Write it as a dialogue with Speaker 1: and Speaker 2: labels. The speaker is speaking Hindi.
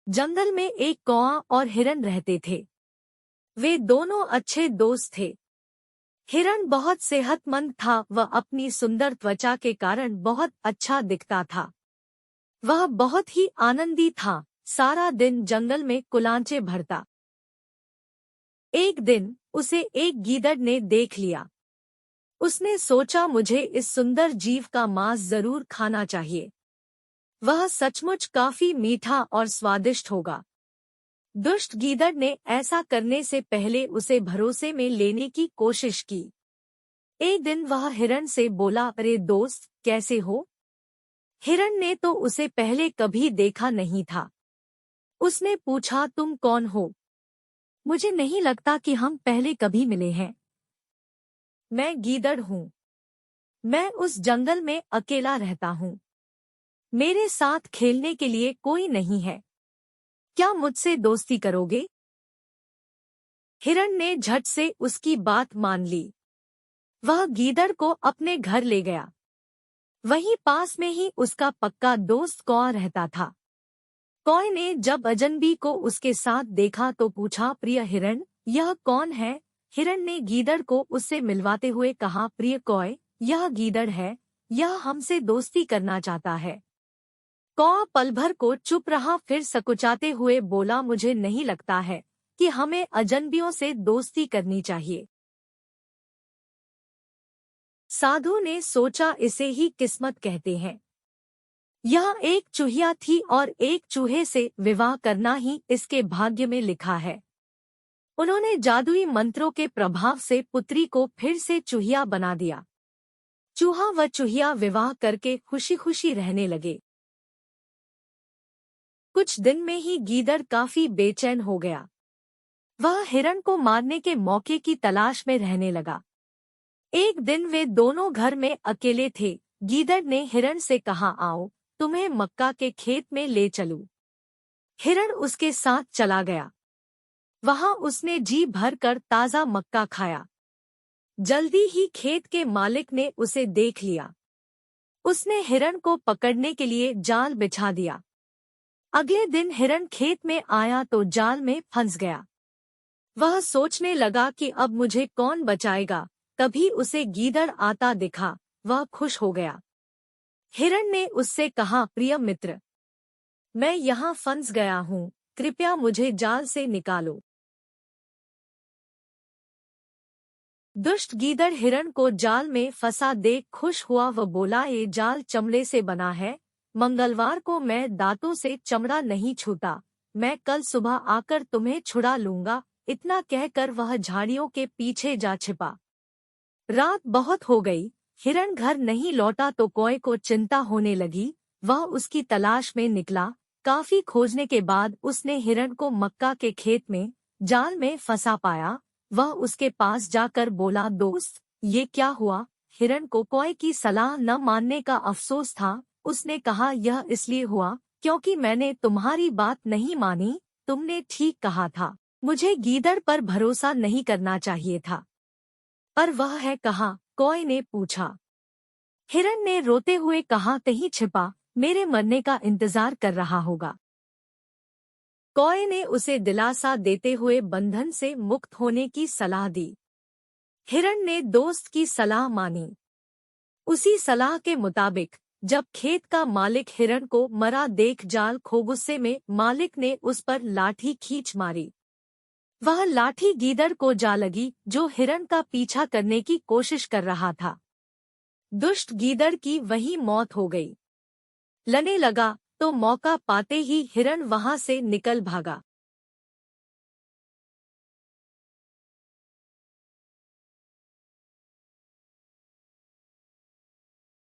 Speaker 1: जंगल में एक कौआ और हिरन रहते थे। वे दोनों अच्छे दोस्त थे। हिरन बहुत सेहतमंद था, वह अपनी सुंदर त्वचा के कारण बहुत अच्छा दिखता था। वह बहुत ही आनंदी था, सारा दिन जंगल में कुलांचे भरता। एक दिन उसे एक गीदड़ ने देख लिया। उसने सोचा, मुझे इस सुंदर जीव का मांस जरूर खाना चाहिए। वह सचमुच काफी मीठा और स्वादिष्ट होगा। दुष्ट गीदड़ ने ऐसा करने से पहले उसे भरोसे में लेने की कोशिश की। एक दिन वह हिरन से बोला, अरे दोस्त, कैसे हो? हिरन ने तो उसे पहले कभी देखा नहीं था। उसने पूछा, तुम कौन हो? मुझे नहीं लगता कि हम पहले कभी मिले हैं। मैं गीदड़ हूँ। मैं उस जंगल में अकेला रहता हूँ। मेरे साथ खेलने के लिए कोई नहीं है। क्या मुझसे दोस्ती करोगे? हिरन ने झट से उसकी बात मान ली। वह गीदड़ को अपने घर ले गया। वहीं पास में ही उसका पक्का दोस्त कौआ रहता था। कौए ने जब अजनबी को उसके साथ देखा तो पूछा, प्रिय हिरन, यह कौन है? हिरन ने गीदड़ को उससे मिलवाते हुए कहा, प्रिय कौए, यह गीदड़ है। यह हमसे दोस्ती करना चाहता है। कौआ पल भर को चुप रहा, फिर सकुचाते हुए बोला, मुझे नहीं लगता है कि हमें अजनबियों से दोस्ती करनी चाहिए। साधु ने सोचा, इसे ही किस्मत कहते हैं। यह एक चूहिया थी और एक चूहे से विवाह करना ही इसके भाग्य में लिखा है। उन्होंने जादुई मंत्रों के प्रभाव से पुत्री को फिर से चूहिया बना दिया। चूहा व चूहिया विवाह करके खुशी खुशी रहने लगे। कुछ दिन में ही गीदड़ काफी बेचैन हो गया। वह हिरन को मारने के मौके की तलाश में रहने लगा। एक दिन वे दोनों घर में अकेले थे। गीदड़ ने हिरन से कहा, आओ, तुम्हें मक्का के खेत में ले चलूं। हिरन उसके साथ चला गया। वहां उसने जी भरकर ताजा मक्का खाया। जल्दी ही खेत के मालिक ने उसे देख लिया। उसने हिरन को पकड़ने के लिए जाल बिछा दिया। अगले दिन हिरन खेत में आया तो जाल में फंस गया। वह सोचने लगा कि अब मुझे कौन बचाएगा। तभी उसे गीदड़ आता दिखा। वह खुश हो गया। हिरन ने उससे कहा, प्रिय मित्र, मैं यहाँ फंस गया हूँ, कृपया मुझे जाल से निकालो। दुष्ट गीदड़ हिरन को जाल में फंसा देख खुश हुआ। वह बोला, ये जाल चमड़े से बना है। मंगलवार को मैं दांतों से चमड़ा नहीं छूता। मैं कल सुबह आकर तुम्हें छुड़ा लूंगा। इतना कहकर वह झाड़ियों के पीछे जा छिपा। रात बहुत हो गई। हिरन घर नहीं लौटा तो कौए को चिंता होने लगी। वह उसकी तलाश में निकला। काफी खोजने के बाद उसने हिरन को मक्का के खेत में जाल में फंसा पाया। वह उसके पास जाकर बोला, दोस्त, ये क्या हुआ? हिरन को कौए की सलाह न मानने का अफसोस था। उसने कहा, यह इसलिए हुआ क्योंकि मैंने तुम्हारी बात नहीं मानी। तुमने ठीक कहा था, मुझे गीदड़ पर भरोसा नहीं करना चाहिए था। पर वह है कहाँ? कौए ने पूछा। हिरन ने रोते हुए कहा, कहीं छिपा, मेरे मरने का इंतजार कर रहा होगा। कौए ने उसे दिलासा देते हुए बंधन से मुक्त होने की सलाह दी। हिरन ने दोस्त की सलाह मानी। उसी सलाह के मुताबिक जब खेत का मालिक हिरन को मरा देख जाल खो, गुस्से में मालिक ने उस पर लाठी खींच मारी। वह लाठी गीदड़ को जा लगी, जो हिरन का पीछा करने की कोशिश कर रहा था। दुष्ट गीदड़ की वहीं मौत हो गई। लने लगा तो मौका पाते ही हिरन वहां से निकल भागा।